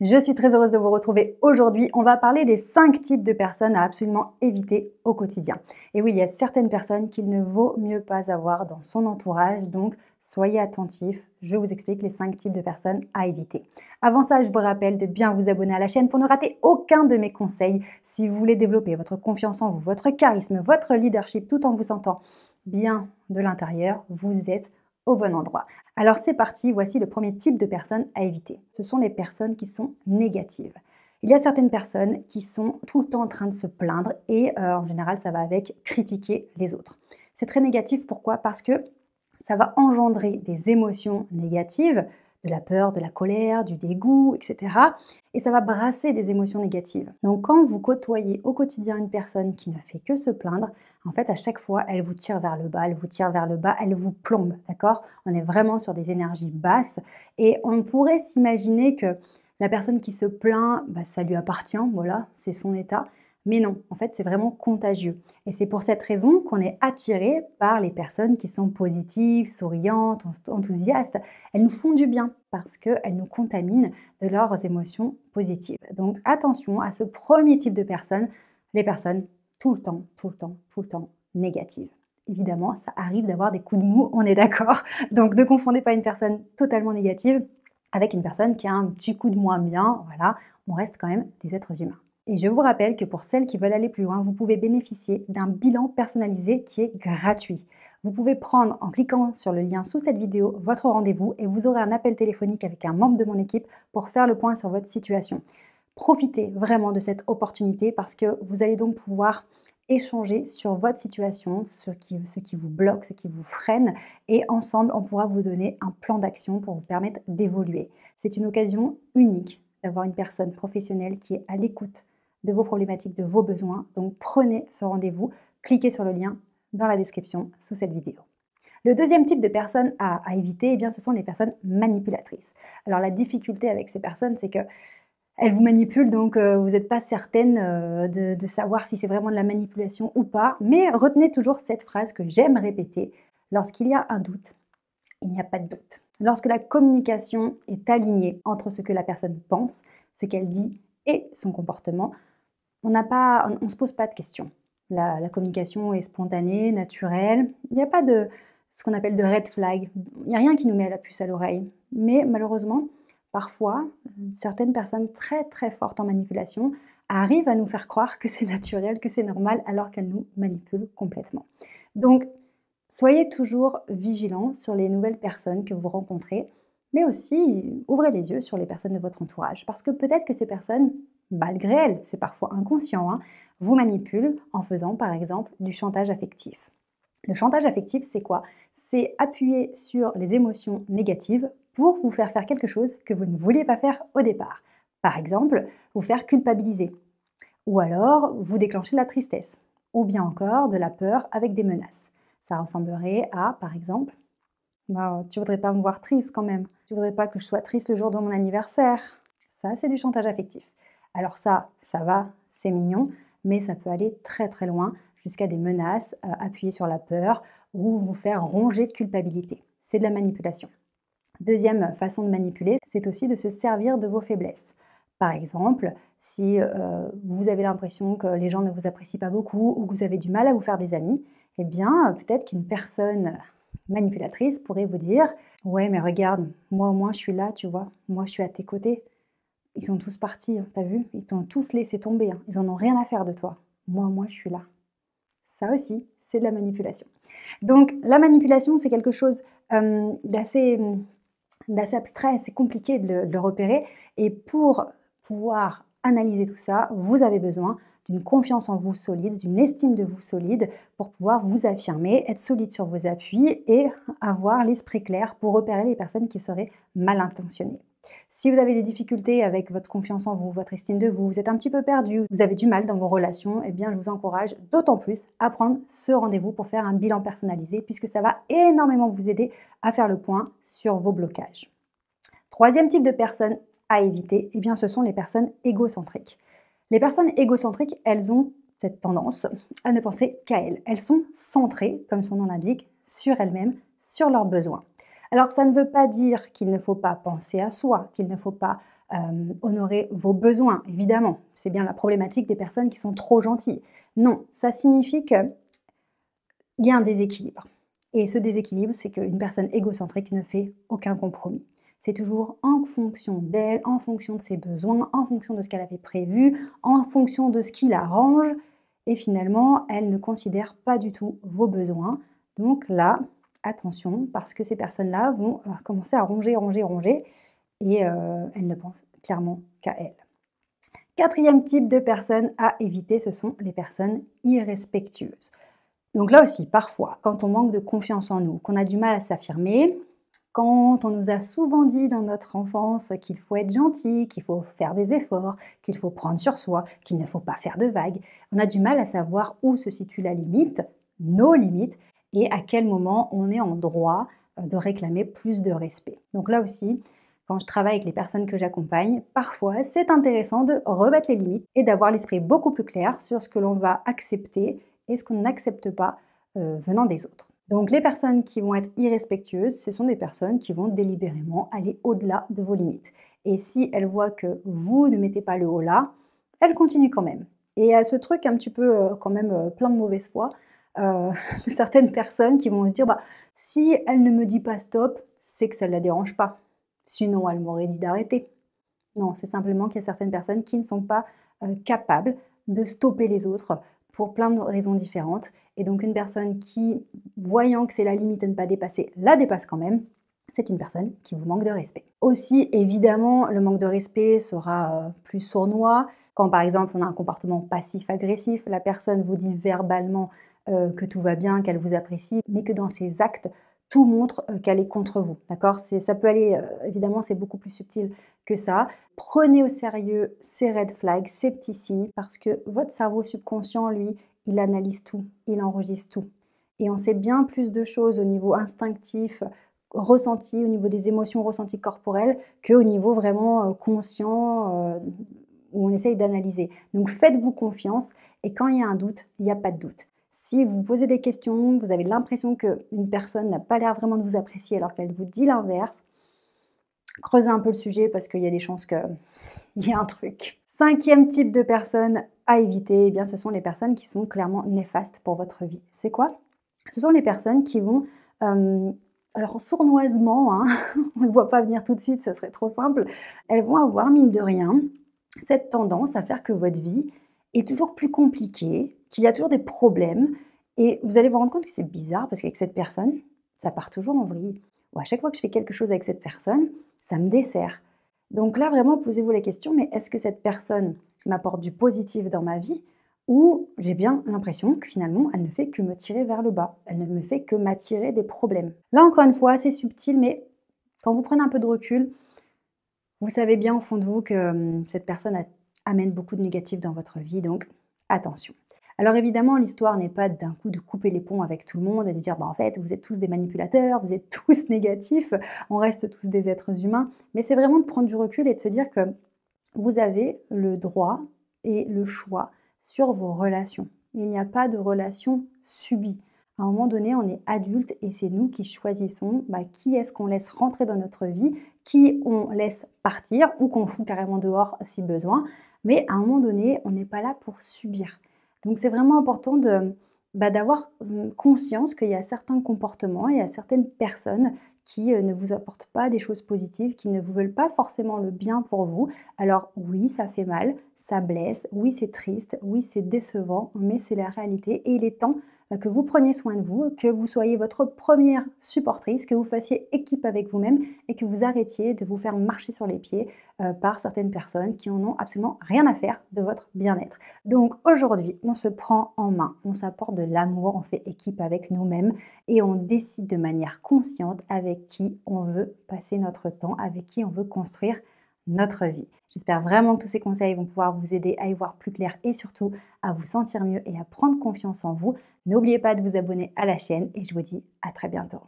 Je suis très heureuse de vous retrouver aujourd'hui. On va parler des 5 types de personnes à absolument éviter au quotidien. Et oui, il y a certaines personnes qu'il ne vaut mieux pas avoir dans son entourage, donc soyez attentifs. Je vous explique les 5 types de personnes à éviter. Avant ça, je vous rappelle de bien vous abonner à la chaîne pour ne rater aucun de mes conseils. Si vous voulez développer votre confiance en vous, votre charisme, votre leadership tout en vous sentant bien de l'intérieur, vous êtes au bon endroit. Alors c'est parti, voici le premier type de personnes à éviter. Ce sont les personnes qui sont négatives. Il y a certaines personnes qui sont tout le temps en train de se plaindre et en général ça va avec critiquer les autres. C'est très négatif, pourquoi? Parce que ça va engendrer des émotions négatives, de la peur, de la colère, du dégoût, etc. Et ça va brasser des émotions négatives. Donc quand vous côtoyez au quotidien une personne qui ne fait que se plaindre, en fait à chaque fois elle vous tire vers le bas, elle vous tire vers le bas, elle vous plombe, d'accord? On est vraiment sur des énergies basses et on pourrait s'imaginer que la personne qui se plaint, bah, ça lui appartient, voilà, c'est son état. Mais non, en fait, c'est vraiment contagieux. Et c'est pour cette raison qu'on est attiré par les personnes qui sont positives, souriantes, enthousiastes. Elles nous font du bien parce qu'elles nous contaminent de leurs émotions positives. Donc attention à ce premier type de personnes, les personnes tout le temps, tout le temps, tout le temps négatives. Évidemment, ça arrive d'avoir des coups de mou, on est d'accord. Donc ne confondez pas une personne totalement négative avec une personne qui a un petit coup de moins bien. Voilà, on reste quand même des êtres humains. Et je vous rappelle que pour celles qui veulent aller plus loin, vous pouvez bénéficier d'un bilan personnalisé qui est gratuit. Vous pouvez prendre, en cliquant sur le lien sous cette vidéo, votre rendez-vous et vous aurez un appel téléphonique avec un membre de mon équipe pour faire le point sur votre situation. Profitez vraiment de cette opportunité parce que vous allez donc pouvoir échanger sur votre situation, ce qui vous bloque, ce qui vous freine, et ensemble, on pourra vous donner un plan d'action pour vous permettre d'évoluer. C'est une occasion unique d'avoir une personne professionnelle qui est à l'écoute de vos problématiques, de vos besoins. Donc prenez ce rendez-vous, cliquez sur le lien dans la description sous cette vidéo. Le deuxième type de personnes à éviter, eh bien, ce sont les personnes manipulatrices. Alors la difficulté avec ces personnes, c'est que elles vous manipulent, donc vous n'êtes pas certaine de savoir si c'est vraiment de la manipulation ou pas. Mais retenez toujours cette phrase que j'aime répéter: lorsqu'il y a un doute, il n'y a pas de doute. Lorsque la communication est alignée entre ce que la personne pense, ce qu'elle dit et son comportement, on ne se pose pas de questions. La communication est spontanée, naturelle. Il n'y a pas de ce qu'on appelle de red flag. Il n'y a rien qui nous met la puce à l'oreille. Mais malheureusement, parfois, certaines personnes très très fortes en manipulation arrivent à nous faire croire que c'est naturel, que c'est normal, alors qu'elles nous manipulent complètement. Donc, soyez toujours vigilants sur les nouvelles personnes que vous rencontrez, mais aussi ouvrez les yeux sur les personnes de votre entourage. Parce que peut-être que ces personnes, malgré elles, c'est parfois inconscient, hein, vous manipulent en faisant par exemple du chantage affectif. Le chantage affectif, c'est quoi? C'est appuyer sur les émotions négatives pour vous faire faire quelque chose que vous ne vouliez pas faire au départ. Par exemple, vous faire culpabiliser. Ou alors, vous déclencher de la tristesse. Ou bien encore de la peur avec des menaces. Ça ressemblerait à, par exemple, bah, tu voudrais pas me voir triste quand même. Tu voudrais pas que je sois triste le jour de mon anniversaire. Ça, c'est du chantage affectif. Alors ça va, c'est mignon, mais ça peut aller très très loin jusqu'à des menaces, appuyer sur la peur ou vous faire ronger de culpabilité. C'est de la manipulation. Deuxième façon de manipuler, c'est aussi de se servir de vos faiblesses. Par exemple, si vous avez l'impression que les gens ne vous apprécient pas beaucoup ou que vous avez du mal à vous faire des amis, eh bien, peut-être qu'une personne manipulatrice pourrait vous dire: «Ouais, mais regarde, moi au moins je suis là, tu vois? Moi je suis à tes côtés. Ils sont tous partis, hein, tu vu? Ils t'ont tous laissé tomber, hein. Ils en ont rien à faire de toi. Moi au moins je suis là». Ça aussi, c'est de la manipulation. Donc la manipulation, c'est quelque chose, d'assez abstrait, c'est compliqué de le repérer, et pour pouvoir analyser tout ça, vous avez besoin d'une confiance en vous solide, d'une estime de vous solide pour pouvoir vous affirmer, être solide sur vos appuis et avoir l'esprit clair pour repérer les personnes qui seraient mal intentionnées. Si vous avez des difficultés avec votre confiance en vous, votre estime de vous, vous êtes un petit peu perdu, vous avez du mal dans vos relations, eh bien je vous encourage d'autant plus à prendre ce rendez-vous pour faire un bilan personnalisé, puisque ça va énormément vous aider à faire le point sur vos blocages. Troisième type de personnes à éviter, eh bien, ce sont les personnes égocentriques. Les personnes égocentriques, elles ont cette tendance à ne penser qu'à elles. Elles sont centrées, comme son nom l'indique, sur elles-mêmes, sur leurs besoins. Alors ça ne veut pas dire qu'il ne faut pas penser à soi, qu'il ne faut pas honorer vos besoins, évidemment. C'est bien la problématique des personnes qui sont trop gentilles. Non, ça signifie qu'il y a un déséquilibre. Et ce déséquilibre, c'est qu'une personne égocentrique ne fait aucun compromis. C'est toujours en fonction d'elle, en fonction de ses besoins, en fonction de ce qu'elle avait prévu, en fonction de ce qui l'arrange. Et finalement, elle ne considère pas du tout vos besoins. Donc là, attention, parce que ces personnes-là vont commencer à ronger, ronger, ronger. Et elles ne pensent clairement qu'à elles. Quatrième type de personnes à éviter, ce sont les personnes irrespectueuses. Donc là aussi, parfois, quand on manque de confiance en nous, qu'on a du mal à s'affirmer, quand on nous a souvent dit dans notre enfance qu'il faut être gentil, qu'il faut faire des efforts, qu'il faut prendre sur soi, qu'il ne faut pas faire de vagues, on a du mal à savoir où se situe la limite, nos limites, et à quel moment on est en droit de réclamer plus de respect. Donc là aussi, quand je travaille avec les personnes que j'accompagne, parfois c'est intéressant de remettre les limites et d'avoir l'esprit beaucoup plus clair sur ce que l'on va accepter et ce qu'on n'accepte pas venant des autres. Donc les personnes qui vont être irrespectueuses, ce sont des personnes qui vont délibérément aller au-delà de vos limites. Et si elles voient que vous ne mettez pas le haut là, elles continuent quand même. Et il y a ce truc un petit peu quand même plein de mauvaise foi, certaines personnes qui vont se dire si elle ne me dit pas stop, c'est que ça ne la dérange pas. Sinon, elle m'aurait dit d'arrêter. Non, c'est simplement qu'il y a certaines personnes qui ne sont pas capables de stopper les autres pour plein de raisons différentes. Et donc une personne qui, voyant que c'est la limite à ne pas dépasser, la dépasse quand même, c'est une personne qui vous manque de respect. Aussi, évidemment, le manque de respect sera plus sournois. Quand par exemple on a un comportement passif-agressif, la personne vous dit verbalement que tout va bien, qu'elle vous apprécie, mais que dans ses actes, tout montre qu'elle est contre vous. D'accord? Ça peut aller, évidemment, c'est beaucoup plus subtil que ça. Prenez au sérieux ces red flags, ces petits signes, parce que votre cerveau subconscient, lui, il analyse tout, il enregistre tout. Et on sait bien plus de choses au niveau instinctif, ressenti, au niveau des émotions ressenties corporelles, qu'au niveau vraiment conscient, où on essaye d'analyser. Donc faites-vous confiance, et quand il y a un doute, il n'y a pas de doute. Si vous posez des questions, vous avez l'impression qu'une personne n'a pas l'air vraiment de vous apprécier alors qu'elle vous dit l'inverse, creusez un peu le sujet parce qu'il y a des chances qu'il y ait un truc. Cinquième type de personnes à éviter, eh bien, ce sont les personnes qui sont clairement néfastes pour votre vie. C'est quoi? Ce sont les personnes qui vont, alors sournoisement, hein, on ne le voit pas venir tout de suite, ça serait trop simple, elles vont avoir, mine de rien, cette tendance à faire que votre vie est toujours plus compliquée, qu'il y a toujours des problèmes et vous allez vous rendre compte que c'est bizarre parce qu'avec cette personne, ça part toujours en vrille. Ou à chaque fois que je fais quelque chose avec cette personne, ça me dessert. Donc là, vraiment, posez-vous la question, mais est-ce que cette personne m'apporte du positif dans ma vie ou j'ai bien l'impression que finalement, elle ne fait que me tirer vers le bas, elle ne me fait que m'attirer des problèmes. Là, encore une fois, c'est subtil, mais quand vous prenez un peu de recul, vous savez bien au fond de vous que cette personne amène beaucoup de négatif dans votre vie, donc attention. Alors évidemment, l'histoire n'est pas d'un coup de couper les ponts avec tout le monde et de dire en fait, vous êtes tous des manipulateurs, vous êtes tous négatifs, on reste tous des êtres humains, mais c'est vraiment de prendre du recul et de se dire que vous avez le droit et le choix sur vos relations. Il n'y a pas de relation subie. À un moment donné, on est adulte et c'est nous qui choisissons qui est-ce qu'on laisse rentrer dans notre vie, qui on laisse partir ou qu'on fout carrément dehors si besoin. Mais à un moment donné, on n'est pas là pour subir. Donc c'est vraiment important d'avoir conscience qu'il y a certains comportements, il y a certaines personnes qui ne vous apportent pas des choses positives, qui ne vous veulent pas forcément le bien pour vous. Alors oui, ça fait mal, ça blesse, oui c'est triste, oui c'est décevant, mais c'est la réalité et il est temps que vous preniez soin de vous, que vous soyez votre première supportrice, que vous fassiez équipe avec vous-même et que vous arrêtiez de vous faire marcher sur les pieds par certaines personnes qui en ont absolument rien à faire de votre bien-être. Donc aujourd'hui, on se prend en main, on s'apporte de l'amour, on fait équipe avec nous-mêmes et on décide de manière consciente avec qui on veut passer notre temps, avec qui on veut construire notre vie. J'espère vraiment que tous ces conseils vont pouvoir vous aider à y voir plus clair et surtout à vous sentir mieux et à prendre confiance en vous. N'oubliez pas de vous abonner à la chaîne et je vous dis à très bientôt.